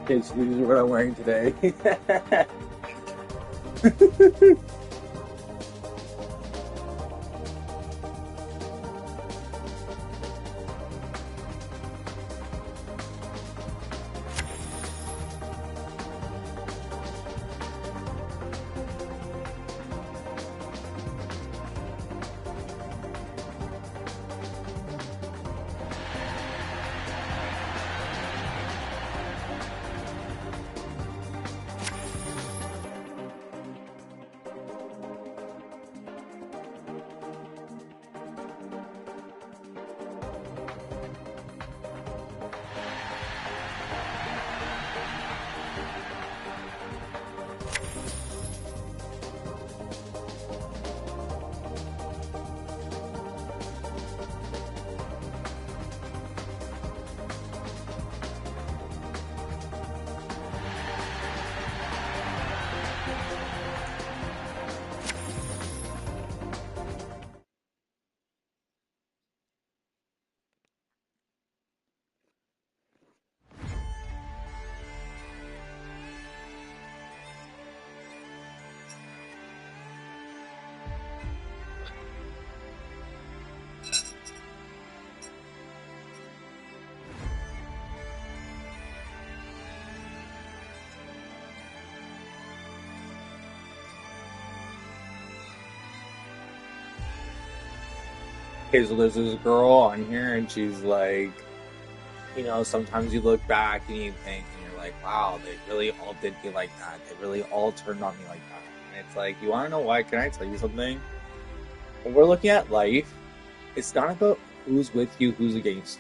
Okay, so this is what I'm wearing today. Okay, so there's this girl on here, and she's like, sometimes you look back and you think, and you're like, wow, they really all did me like that. They really all turned on me like that. And it's like, you want to know why? Can I tell you something? When we're looking at life, it's not about who's with you, who's against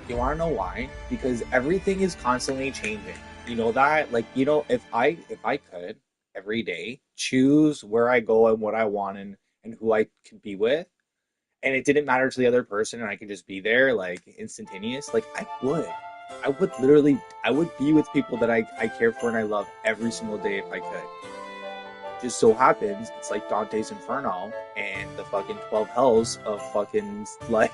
you. You want to know why? Because everything is constantly changing. You know that? Like, if I could every day choose where I go and what I want and who I could be with, and it didn't matter to the other person and I could just be there like instantaneous, like I would literally, I would be with people that I care for and I love every single day if I could. Just so happens it's like Dante's Inferno and the fucking 12 hells of fucking like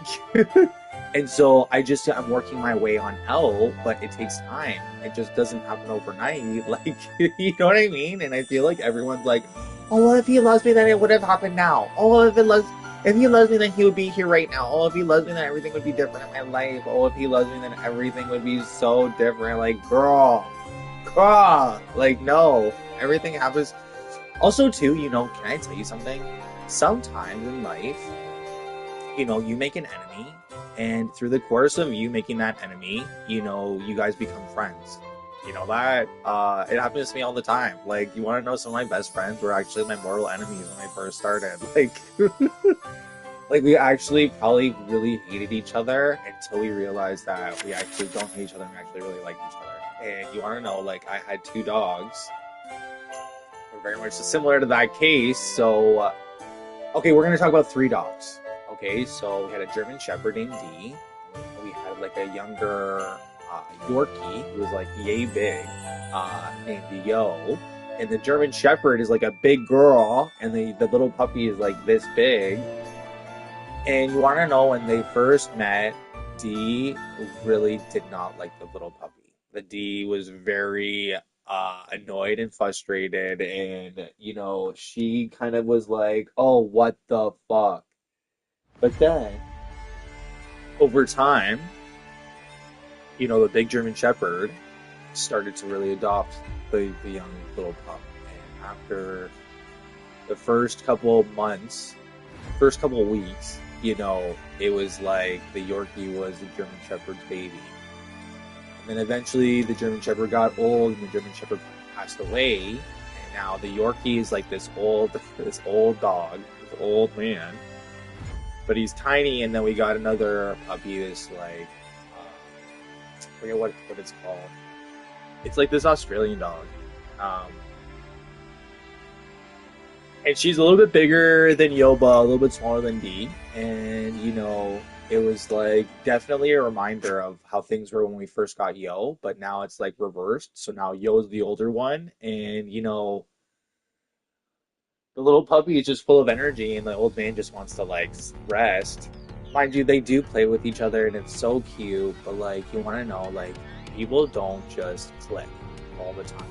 and so I'm working my way on hell, but it takes time. It just doesn't happen overnight. Like you know what I mean? And I feel like everyone's like, oh well, if he loves me then it would have happened now. Oh, if he loves me then he would be here right now. Oh, if he loves me then everything would be different in my life. Oh, if he loves me then everything would be so different. Like girl, like no. Everything happens. Also, too, can I tell you something? Sometimes in life, you make an enemy, and through the course of you making that enemy, you guys become friends. You know that? It happens to me all the time. Like, you want to know some of my best friends were actually my mortal enemies when I first started. Like we actually probably really hated each other until we realized that we actually don't hate each other and we actually really like each other. And you want to know, like, I had two dogs very much similar to that case. So, okay, we're gonna talk about three dogs. Okay, so we had a German Shepherd named D. We had like a younger Yorkie who was like yay big, named Yo. And the German Shepherd is like a big girl, and the little puppy is like this big. And you want to know when they first met, D really did not like the little puppy. The D was very annoyed and frustrated, and she kind of was like, "Oh, what the fuck?" But then over time, the big German Shepherd started to really adopt the young little pup, and after the first couple of months, first couple of weeks, it was like the Yorkie was the German Shepherd's baby. And then eventually the German Shepherd got old and the German Shepherd passed away. And now the Yorkie is like this old dog, this old man. But he's tiny, and then we got another puppy, this like, I forget what it's called. It's like this Australian dog. Um, and she's a little bit bigger than Yoba, a little bit smaller than D. And it was like definitely a reminder of how things were when we first got Yo, but now it's like reversed. So now Yo's the older one, and the little puppy is just full of energy, and the old man just wants to like rest. Mind you, they do play with each other, and it's so cute. But like, you want to know, like, people don't just click. all the time.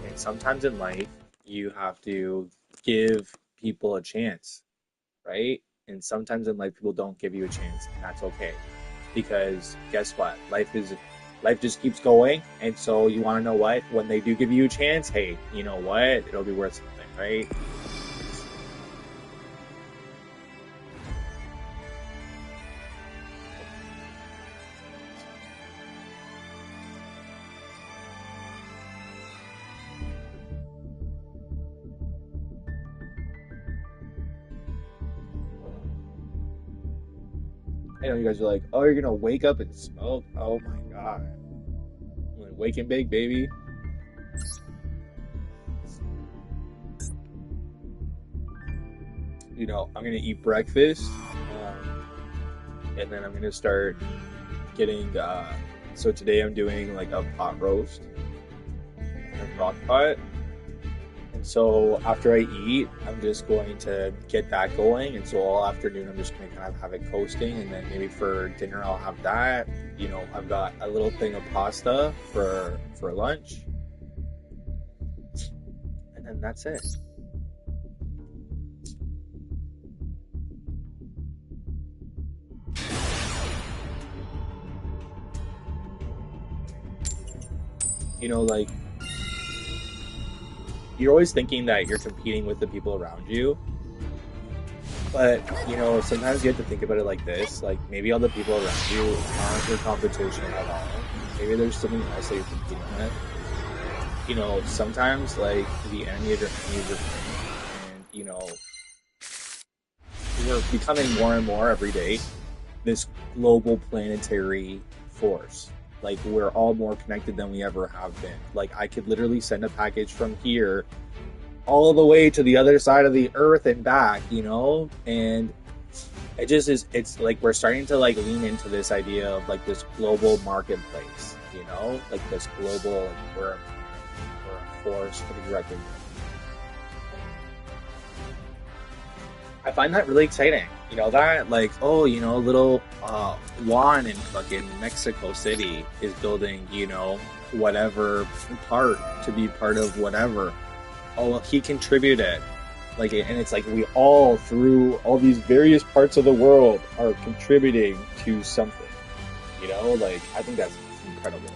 And sometimes in life, you have to give people a chance, right? And sometimes in life, people don't give you a chance, and that's okay. Because guess what? Life just keeps going, and so you want to know what? When they do give you a chance, hey, you know what? It'll be worth something, right? I know you guys are like, oh, you're gonna wake up and smoke? Oh my God. I'm gonna wake and bake, baby. I'm gonna eat breakfast, and then I'm gonna start getting. So today I'm doing like a pot roast in a crock pot, and so after I eat, I'm just going to get that going, and so all afternoon I'm just gonna kind of have it coasting, and then maybe for dinner I'll have that. I've got a little thing of pasta for lunch, and then that's it. Like you're always thinking that you're competing with the people around you. But, sometimes you have to think about it like this. Like, maybe all the people around you aren't your competition at all. Maybe there's something else that you're competing with. Sometimes, like, the enemy of your enemy is your friend. And, we're becoming more and more every day this global planetary force. Like, we're all more connected than we ever have been. Like, I could literally send a package from here all the way to the other side of the earth and back, and it just is. It's like we're starting to like lean into this idea of like this global marketplace, like this global, like we're a force to be reckoned with. I find that really exciting. That like, oh, little Juan in fucking Mexico City is building, whatever part to be part of whatever. Oh, well, he contributed. Like, and it's like we all, through all these various parts of the world, are contributing to something. Like, I think that's incredible.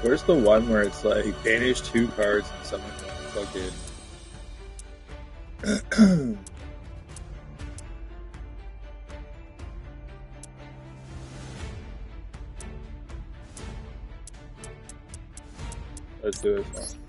Where's the one where it's like banish 2 cards and summon fucking let's do this one.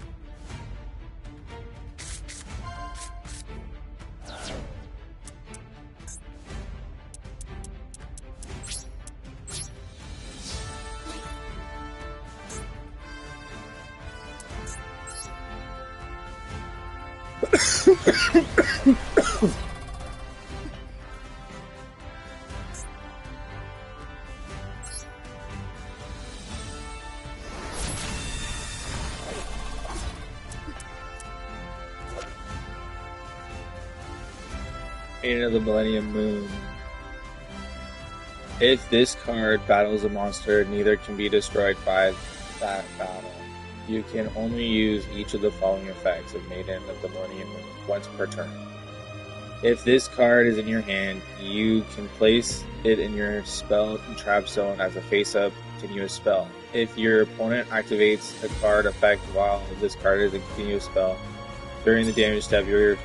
Painting of the Millennium Moon. If this card battles a monster, neither can be destroyed by that battle. You can only use each of the following effects of Maiden of the Millennium Moon once per turn. If this card is in your hand, you can place it in your spell and trap zone as a face-up continuous spell. If your opponent activates a card effect while this card is a continuous spell, during the damage step, you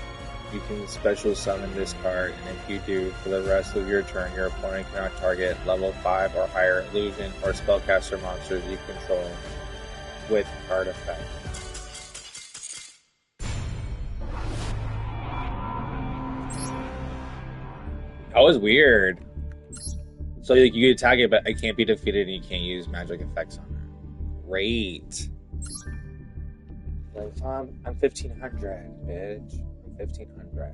can special summon this card, and if you do, for the rest of your turn, your opponent cannot target level 5 or higher illusion or spellcaster monsters you control with card effect. That was weird. So like, you can attack it, but it can't be defeated, and you can't use magic effects on it. Great. Like, I'm 1500, bitch. 1500.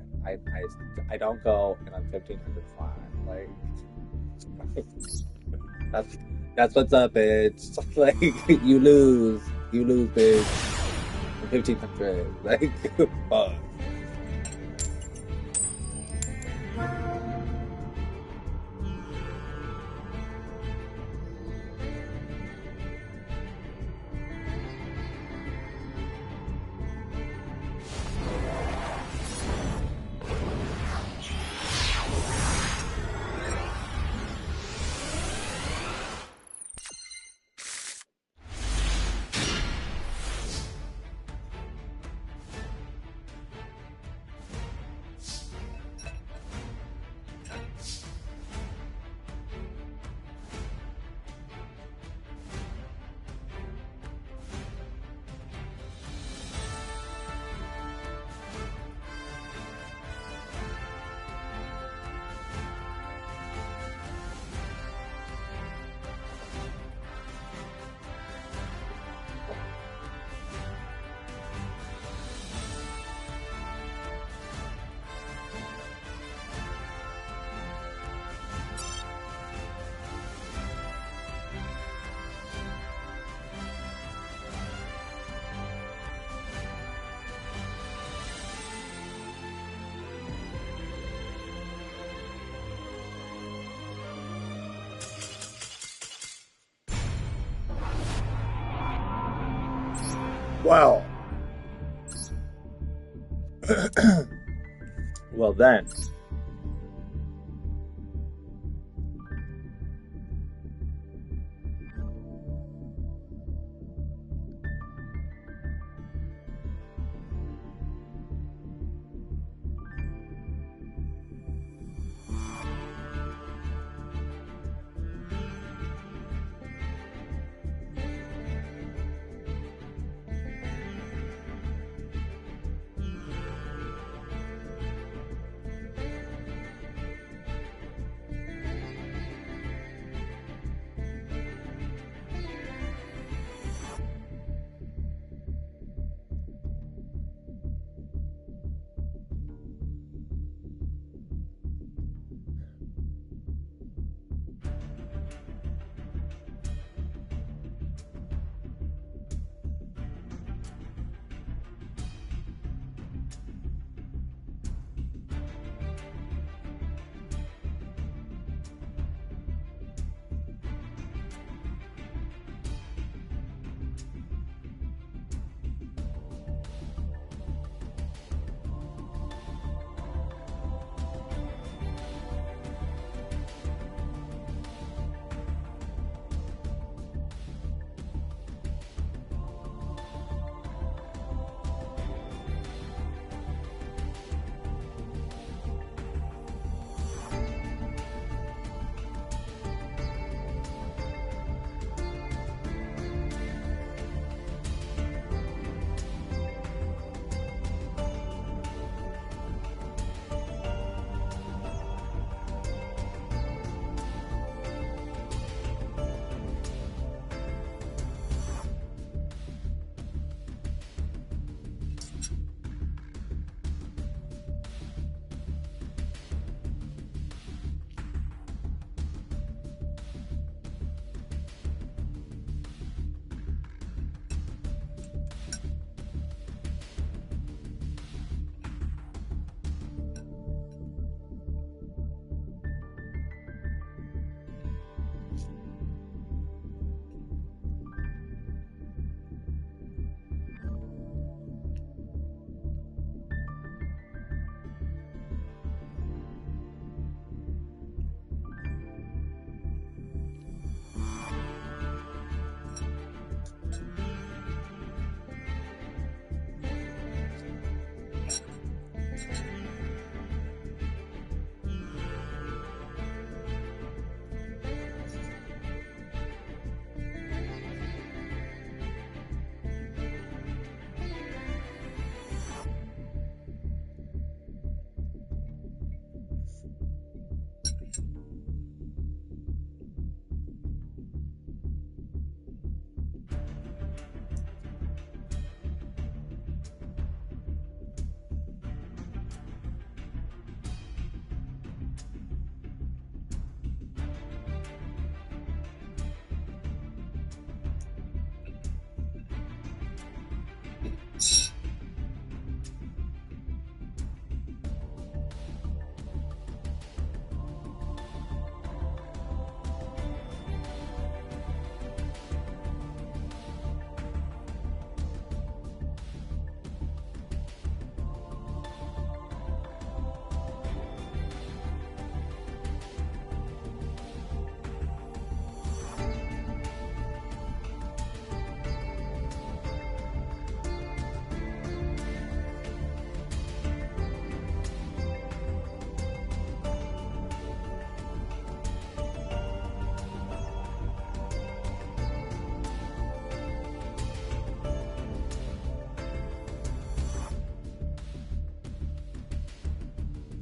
I don't go, and I'm 1505. Like, that's what's up, bitch. Like, you lose, bitch. I'm 1500. Like, fuck. Wow. Well then.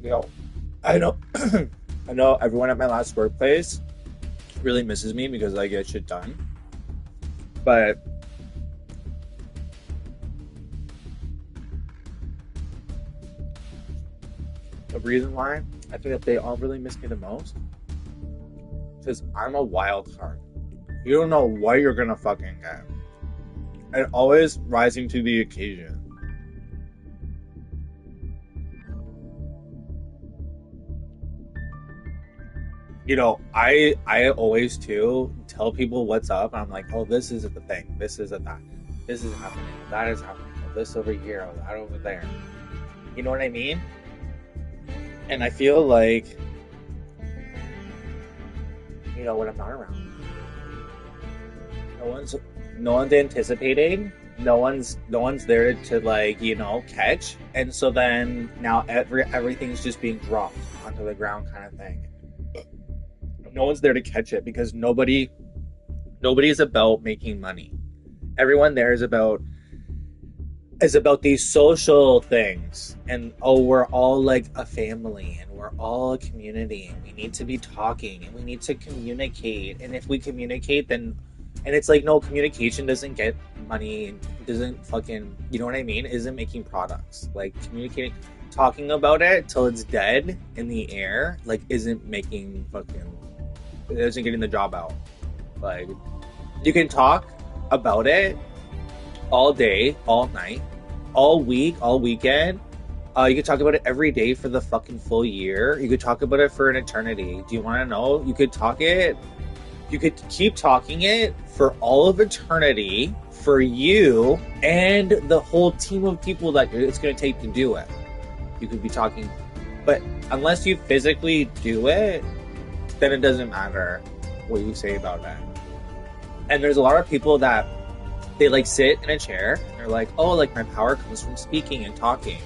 You know, I know, I know everyone at my last workplace really misses me because I get shit done. But the reason why I think that they all really miss me the most because I'm a wild card. You don't know what you're gonna fucking get, and always rising to the occasion. I always too tell people what's up. I'm like, oh, this is the thing. This is a that. This is happening. That is happening. Oh, this over here. Oh, that over there. You know what I mean? And I feel like, when I'm not around, no one's no one's anticipating. No one's there to catch. And so then now everything's just being dropped onto the ground kind of thing. No one's there to catch it because nobody's about making money. Everyone there is about these social things, and oh, we're all like a family and we're all a community and we need to be talking and we need to communicate, and if we communicate then, and it's like, no, communication doesn't get money, doesn't fucking, you know what I mean, isn't making products. Like, communicating, talking about it till it's dead in the air, like, isn't making fucking, it isn't getting the job out. Like, you can talk about it all day, all night, all week, all weekend. You could talk about it every day for the fucking full year. You could talk about it for an eternity. Do you want to know? You could talk it. You could keep talking it for all of eternity for you and the whole team of people that it's going to take to do it. You could be talking, but unless you physically do it, then it doesn't matter what you say about it. And there's a lot of people that they like sit in a chair and they're like, oh, like my power comes from speaking and talking.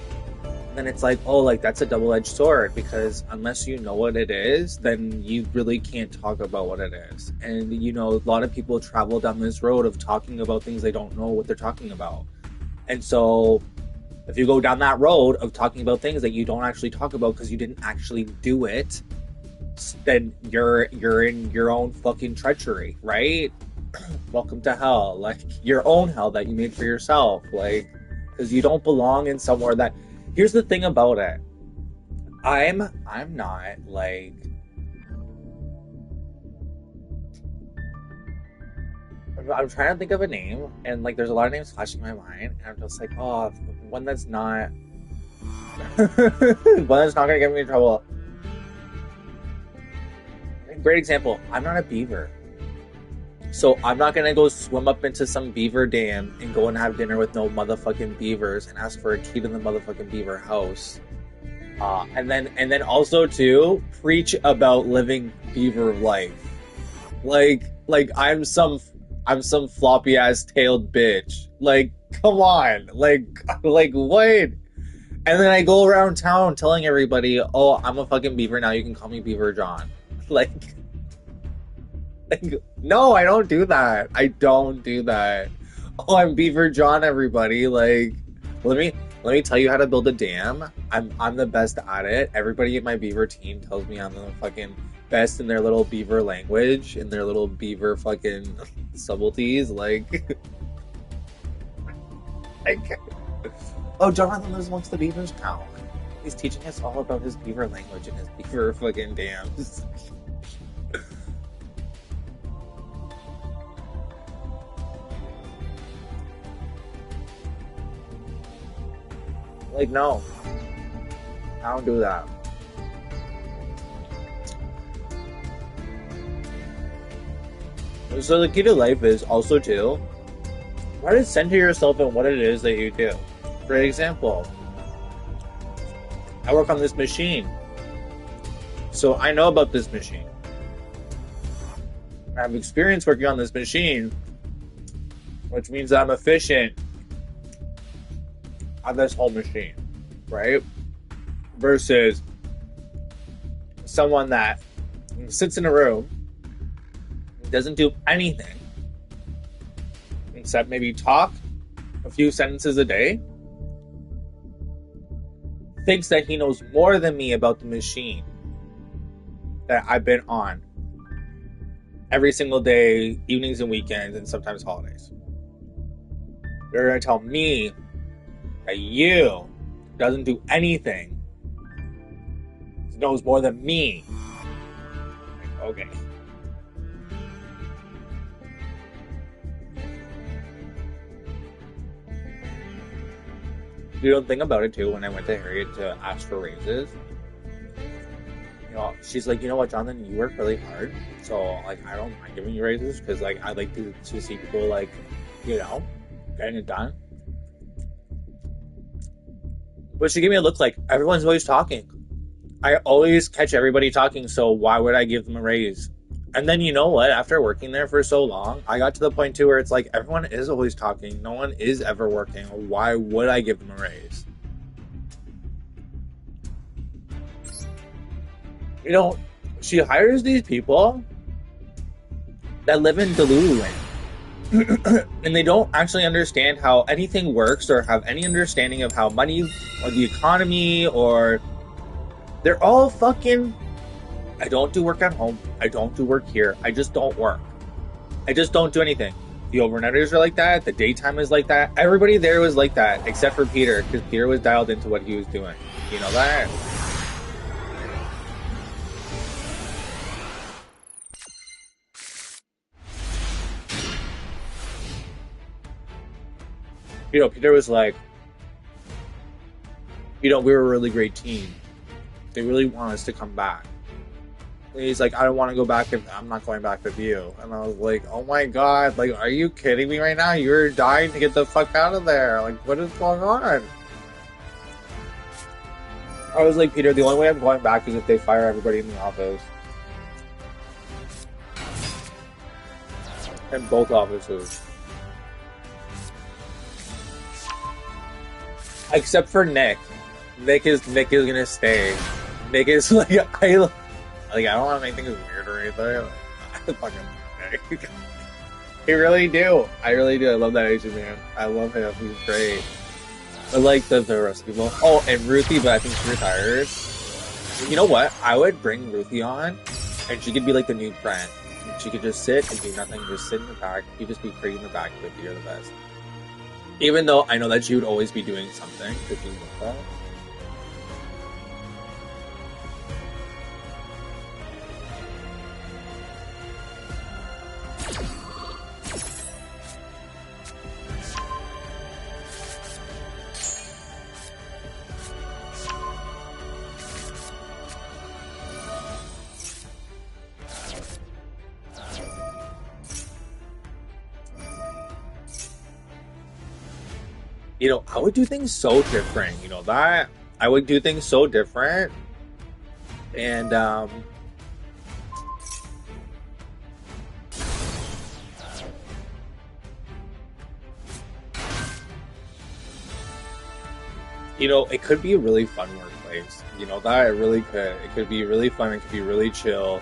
And then it's like, oh, like that's a double-edged sword, because unless you know what it is, then you really can't talk about what it is. And a lot of people travel down this road of talking about things they don't know what they're talking about. And so if you go down that road of talking about things that you don't actually talk about because you didn't actually do it, then you're in your own fucking treachery, right? Welcome to hell. Like, your own hell that you made for yourself. Like, because you don't belong in somewhere that... Here's the thing about it. I'm not like... I'm trying to think of a name, and like there's a lot of names flashing in my mind, and I'm just like, oh, one that's not... one that's not gonna get me in trouble. Great example. I'm not a beaver. So I'm not gonna go swim up into some beaver dam and go and have dinner with no motherfucking beavers and ask for a key to the motherfucking beaver house. And then also too, preach about living beaver life. Like I'm some floppy ass tailed bitch. Like, come on. Like what? And then I go around town telling everybody, oh, I'm a fucking beaver now, you can call me Beaver John. Like, no, I don't do that. I don't do that. Oh, I'm Beaver John, everybody. Like, let me tell you how to build a dam. I'm the best at it. Everybody in my beaver team tells me I'm the fucking best in their little beaver language, in their little beaver fucking subtleties. Like, oh, Jonathan lives amongst the beavers now. He's teaching us all about his beaver language and his beaver fucking dams. Like, no, I don't do that. So the key to life is also too, try to center yourself in what it is that you do. For example, I work on this machine, so I know about this machine. I have experience working on this machine, which means that I'm efficient on this whole machine, right? Versus someone that sits in a room, doesn't do anything except maybe talk a few sentences a day, thinks that he knows more than me about the machine that I've been on every single day, evenings and weekends, and sometimes holidays. They're gonna tell me that you doesn't do anything, knows more than me. Like, okay. You don't think about it too. When I went to Harriet to ask for raises, she's like, you know what, Jonathan, you work really hard, so like I don't mind giving you raises because like I like to see people like, you know, getting it done. But she gave me a look like everyone's always talking. I always catch everybody talking, so why would I give them a raise? And then you know what? After working there for so long, I got to the point too where it's like everyone is always talking. No one is ever working. Why would I give them a raise? You know, she hires these people that live in Delulu land. And they don't actually understand how anything works or have any understanding of how money or the economy or they're all fucking I don't do work at home. I don't do work here. I just don't work. I just don't do anything. The overnighters are like that. The daytime is like that. Everybody there was like that, except for Peter, because Peter was dialed into what he was doing. You know that? Peter was like, we were a really great team. They really want us to come back. And he's like, I don't want to go back if I'm not going back with you. And I was like, oh my god, like, are you kidding me right now? You're dying to get the fuck out of there. Like, what is going on? I was like, Peter, the only way I'm going back is if they fire everybody in the office. In both offices. Except for Nick. Nick is gonna stay. Nick is like I don't want to make things weird or anything. I fucking Nick. I really do. I really do. I love that Asian man. I love him. He's great. I like the rest of people. Oh, and Ruthie, but I think she retired. You know what? I would bring Ruthie on, and she could be like the new friend. She could just sit and do nothing, just sit in the back. You just be pretty in the back, but you're the best. Even though I know that she would always be doing something, because she's with that. I would do things so different. That I would do things so different, and it could be a really fun workplace. That it really could. It could be really fun. It could be really chill.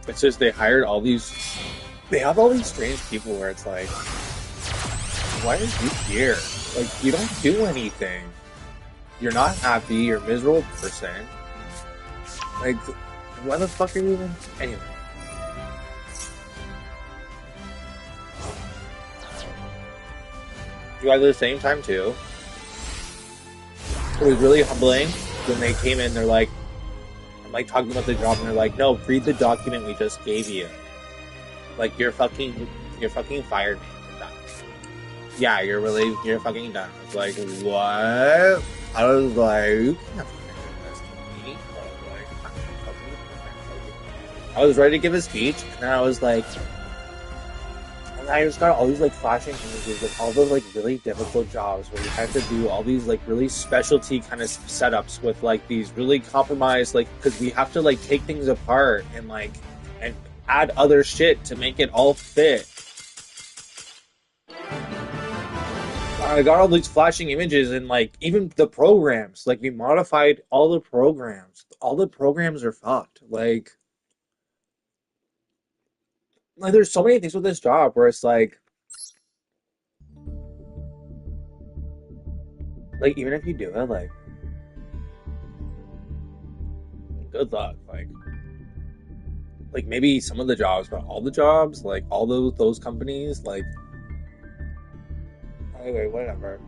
It's just they hired all these. They have all these strange people where it's like, why are you here? Like, you don't do anything. You're not happy. You're a miserable person. Like, why the fuck are you even? Anyway. You guys at the same time too. It was really humbling when they came in. They're like, I'm like talking about the job, and they're like, no, read the document we just gave you. Like, you're fucking fired, man. Yeah, you're fucking done. I was like, what? I was like, you can't fucking do this to me. I was ready to give a speech, and then I was like, and I just got all these like flashing images of all those like really difficult jobs where you have to do all these like really specialty kind of setups with like these really compromised, like, because we have to like take things apart and like and add other shit to make it all fit. I got all these flashing images and like even the programs, like we modified all the programs. All the programs are fucked. Like there's so many things with this job where it's like Like, even if you do it, good luck. Like maybe some of the jobs, but all the jobs, like all those companies, like anyway, whatever.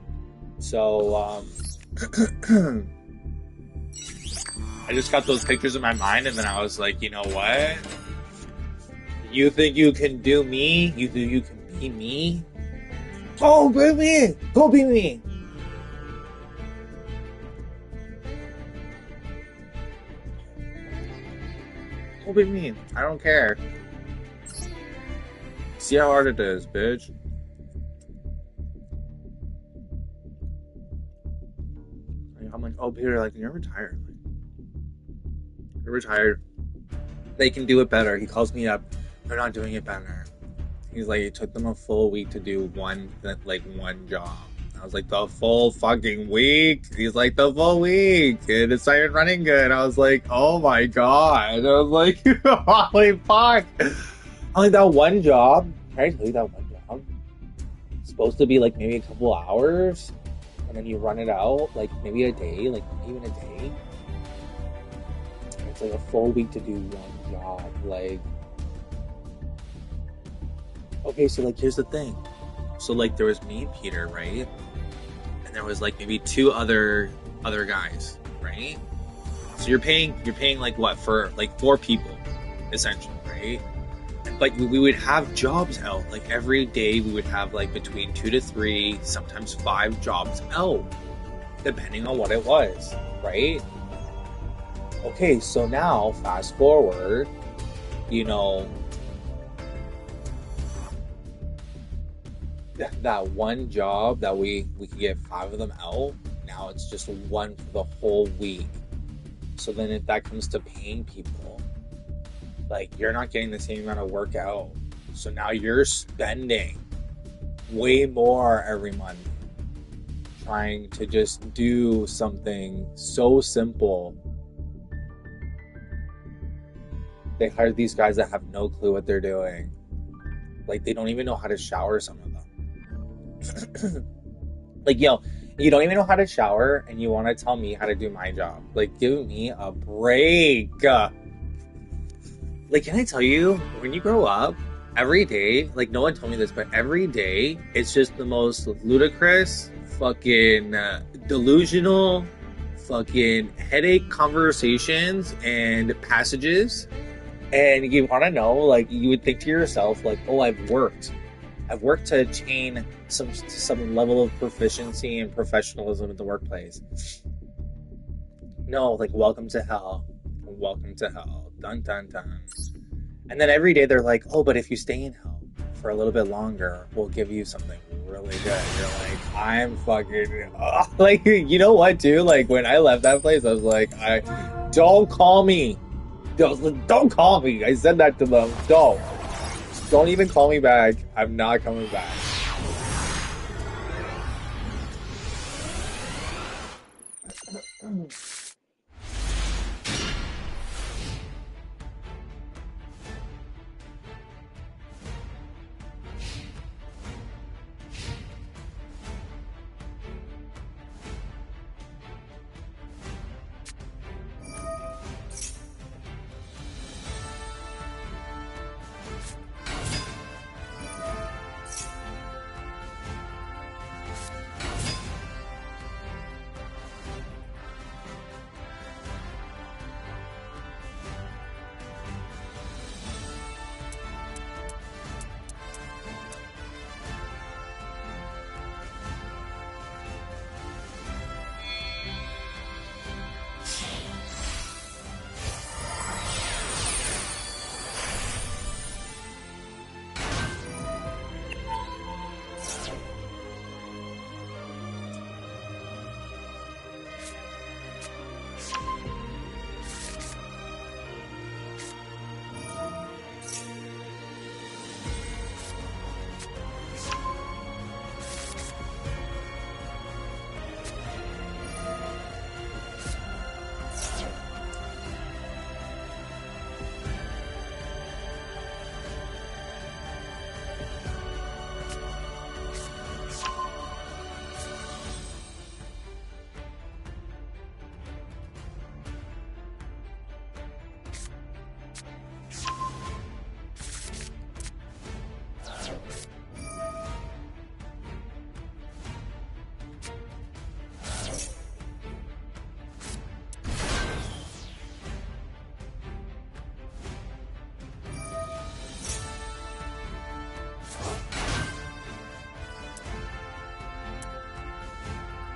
So, I just got those pictures in my mind, and then I was like, you know what? You think you can do me? You think you can be me? Go be me! Go be me! Go be me! I don't care. See how hard it is, bitch. Like, I'm like, oh, Peter, like, you're retired. Like, you're retired. They can do it better. He calls me up. They're not doing it better. He's like, it took them a full week to do one job. I was like, the full fucking week? He's like, the full week. And it started running good. I was like, oh my god. I was like, holy fuck. I'm like, that one job, can I tell you that one job? It's supposed to be like maybe a couple hours. And then you run it out, like maybe a day, like even a day. And it's like a full week to do one job. Like, okay, so like here's the thing. So like there was me and Peter, right? And there was like maybe two other guys, right? So you're paying like what for like four people, essentially, right? But we would have jobs out like every day. We would have like between 2 to 3, sometimes 5 jobs out, depending on what it was, right? Okay, so now fast forward, you know, that one job that we could get 5 of them out. Now it's just one for the whole week. So then if that comes to paying people, like you're not getting the same amount of work out. So now you're spending way more every month trying to just do something so simple. They hired these guys that have no clue what they're doing. Like they don't even know how to shower, some of them. Like, yo, you don't even know how to shower and you want to tell me how to do my job. Like, give me a break. Like, can I tell you, when you grow up, every day, like, no one told me this, but every day, it's just the most ludicrous, fucking delusional, fucking headache conversations and passages. And you want to know, like, you would think to yourself, like, oh, I've worked to attain some level of proficiency and professionalism in the workplace. No, like, welcome to hell. Welcome to hell. Dun dun dun. And then every day they're like, oh, but if you stay in hell for a little bit longer, we'll give you something really good. You're like, I'm fucking like, you know what, dude? Like when I left that place, I was like, don't call me. Don't call me. I said that to them. Don't even call me back. I'm not coming back.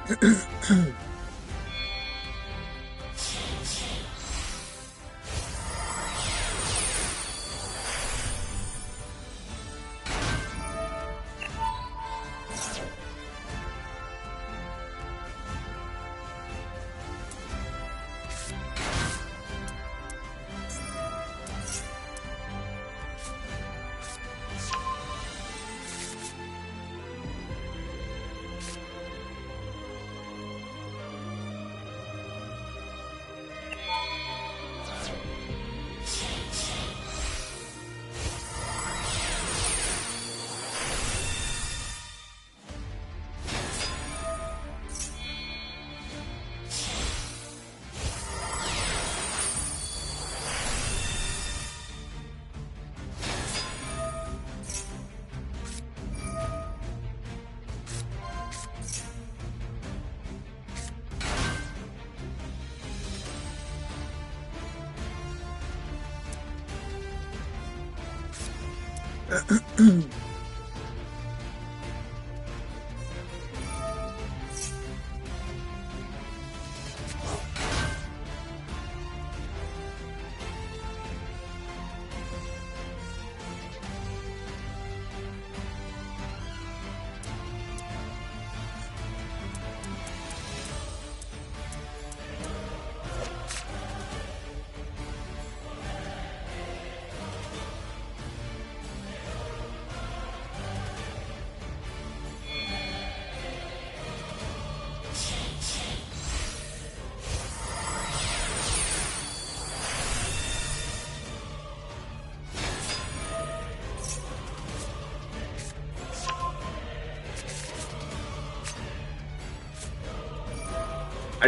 How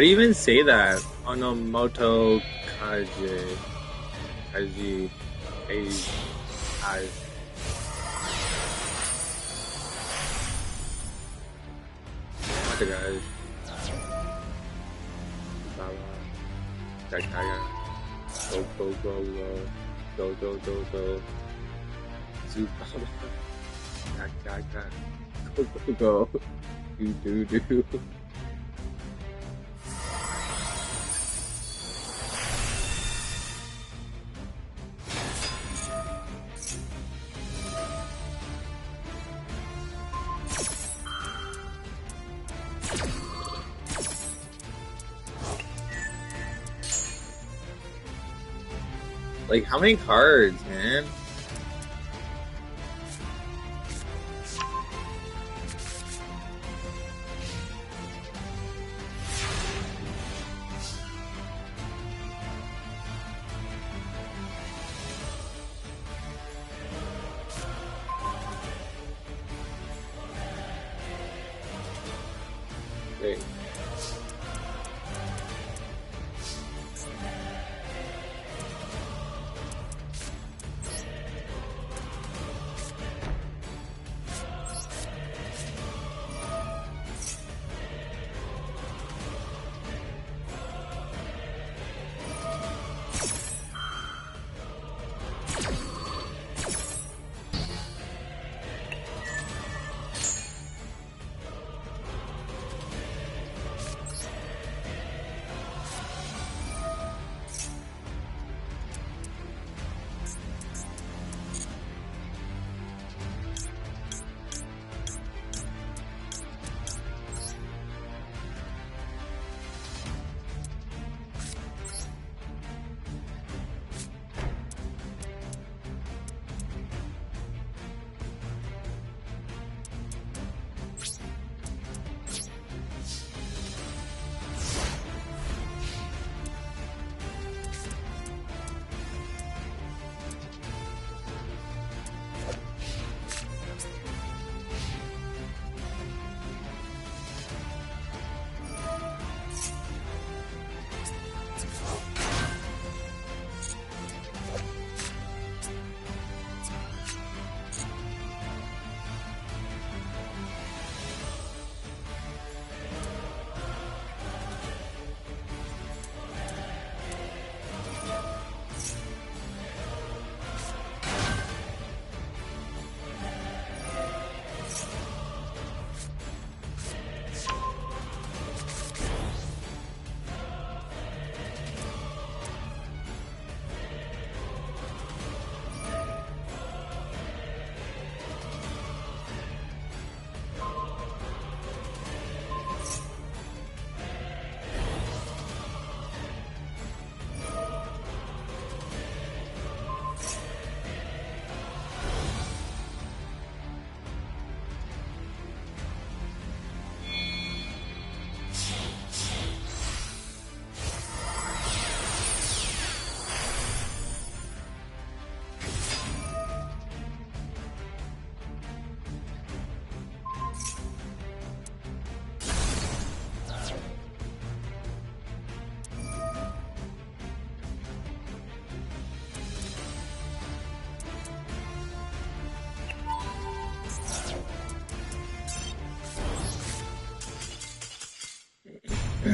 do you even say that? Onomoto Kaji. Kaji. Kaji. What the guys? Baba. Kakaya. Go, go, go, go. Go, go, go, go. Zubaba. Kakaka. Go, go, go. Do, do, do. Like, how many cards, man? Wait.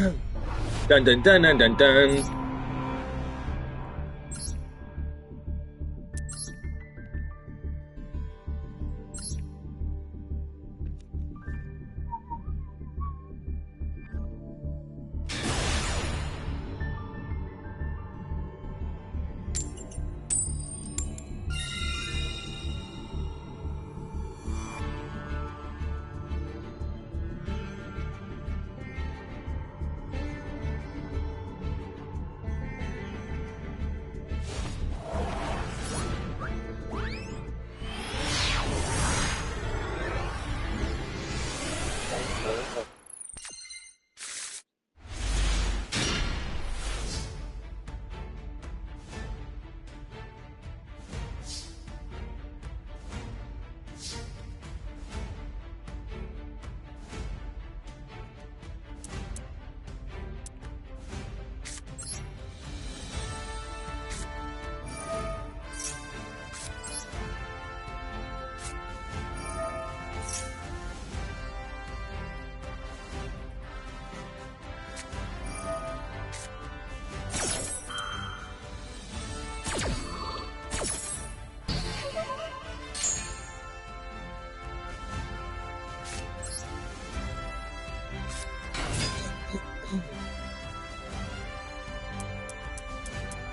Dun dun dun dun dun dun.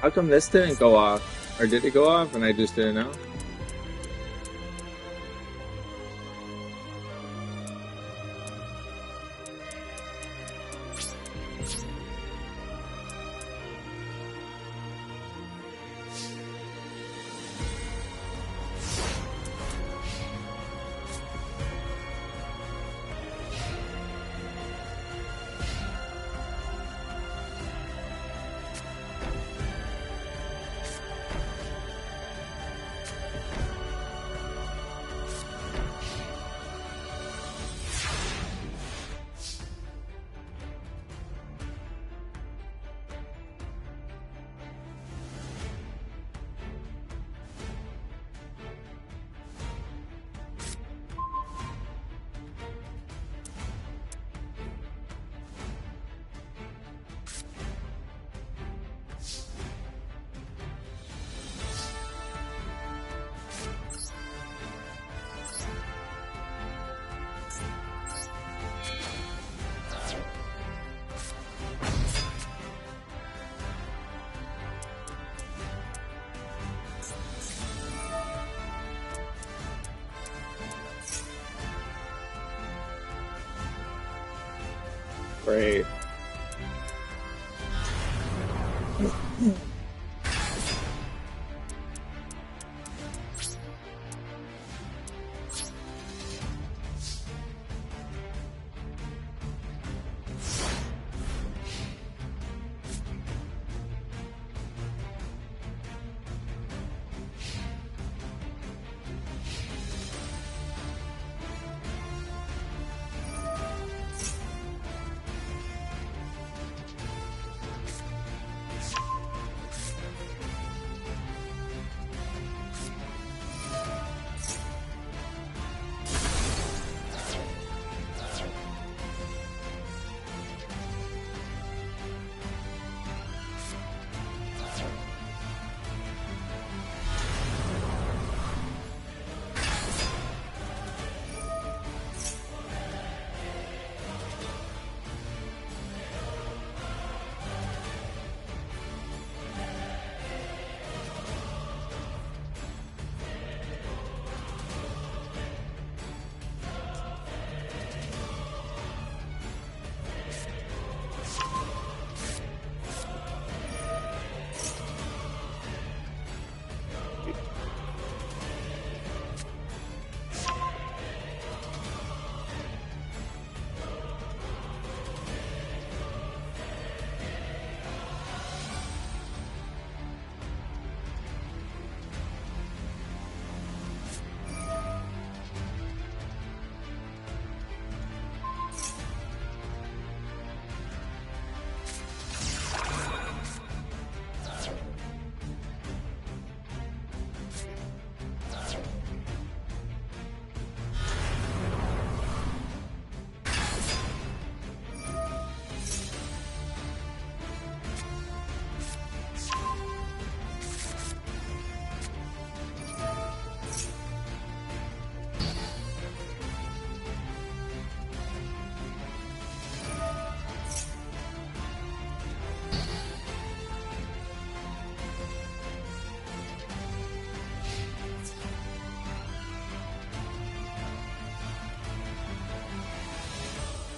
How come this didn't go off? Or did it go off and I just didn't know? Great.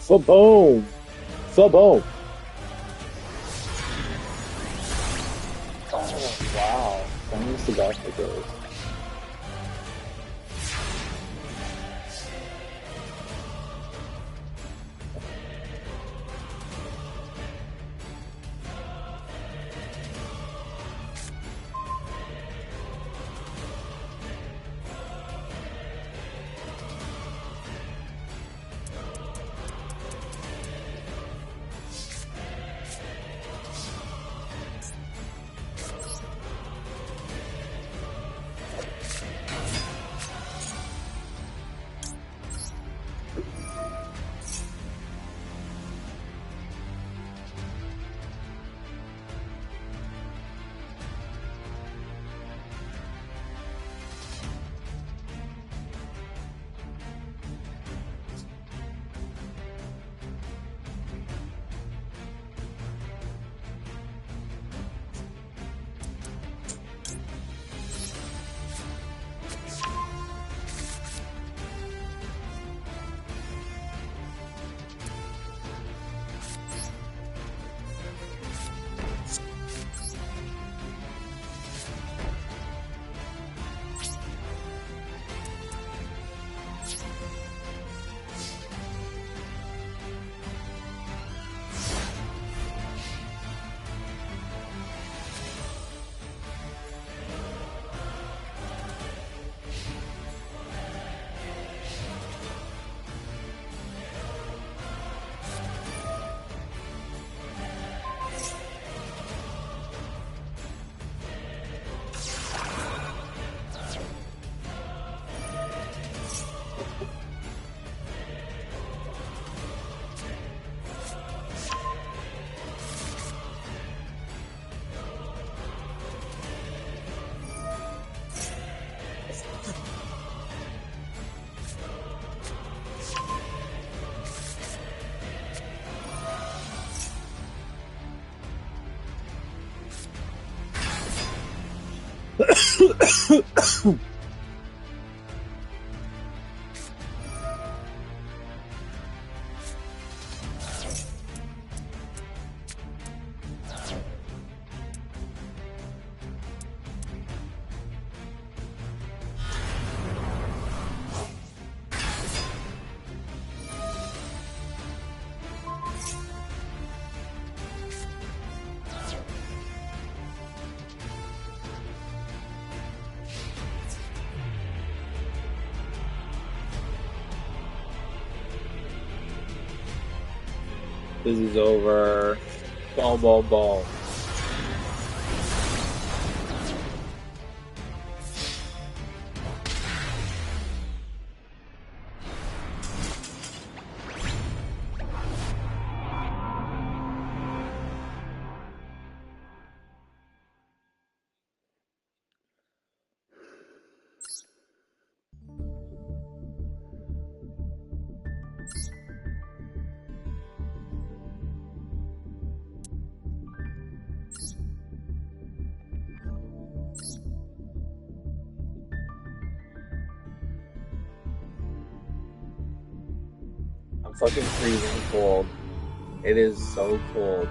Fa-boom! Fa-boom! Oh, wow. Thanks to God for this. This is over. Ball, ball, ball. I'm fucking freezing cold. It is so cold.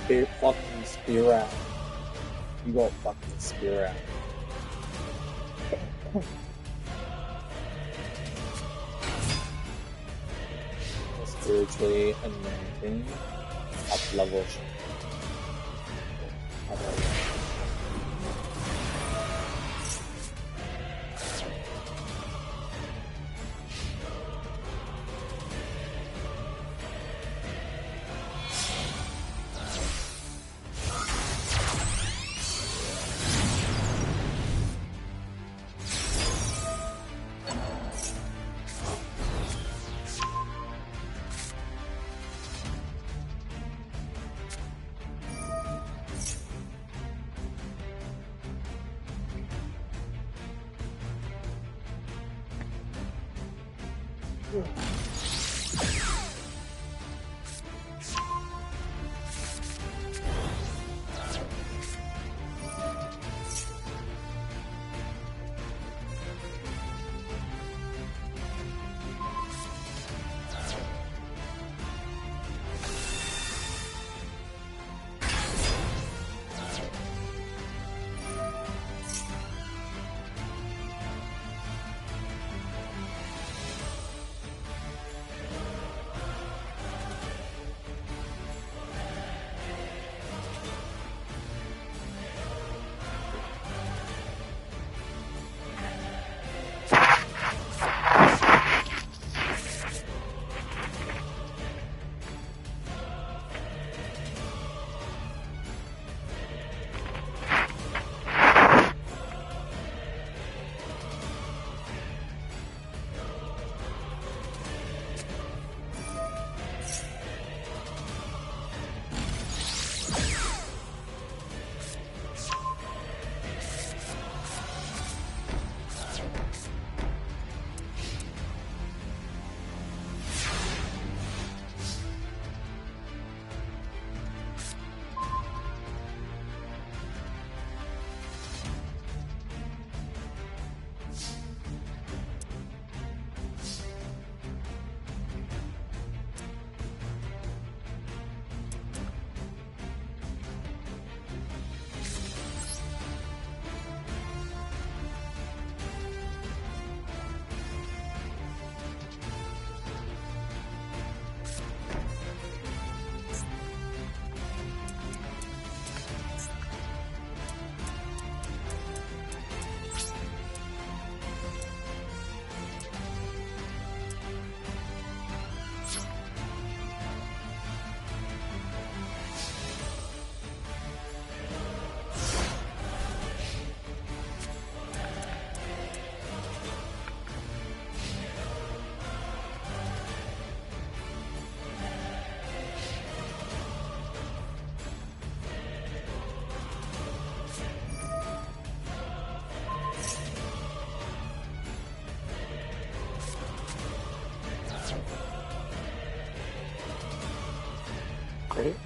It fucking spear out. You go fucking spear out. Spiritually anointing up level. Great.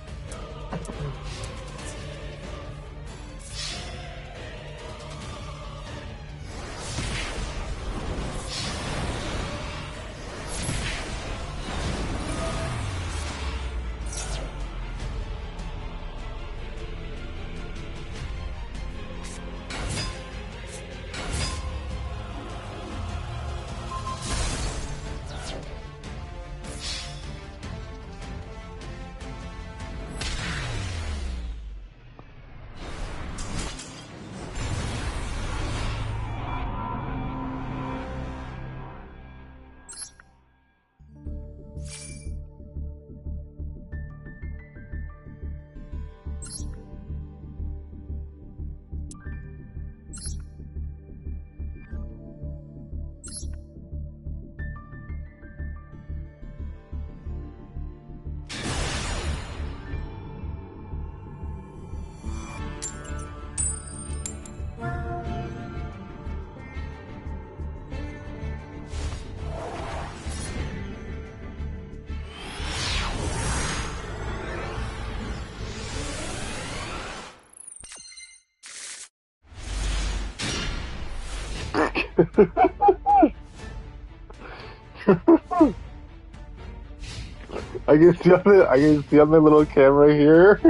I can see on the little camera here.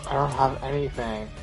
I don't have anything.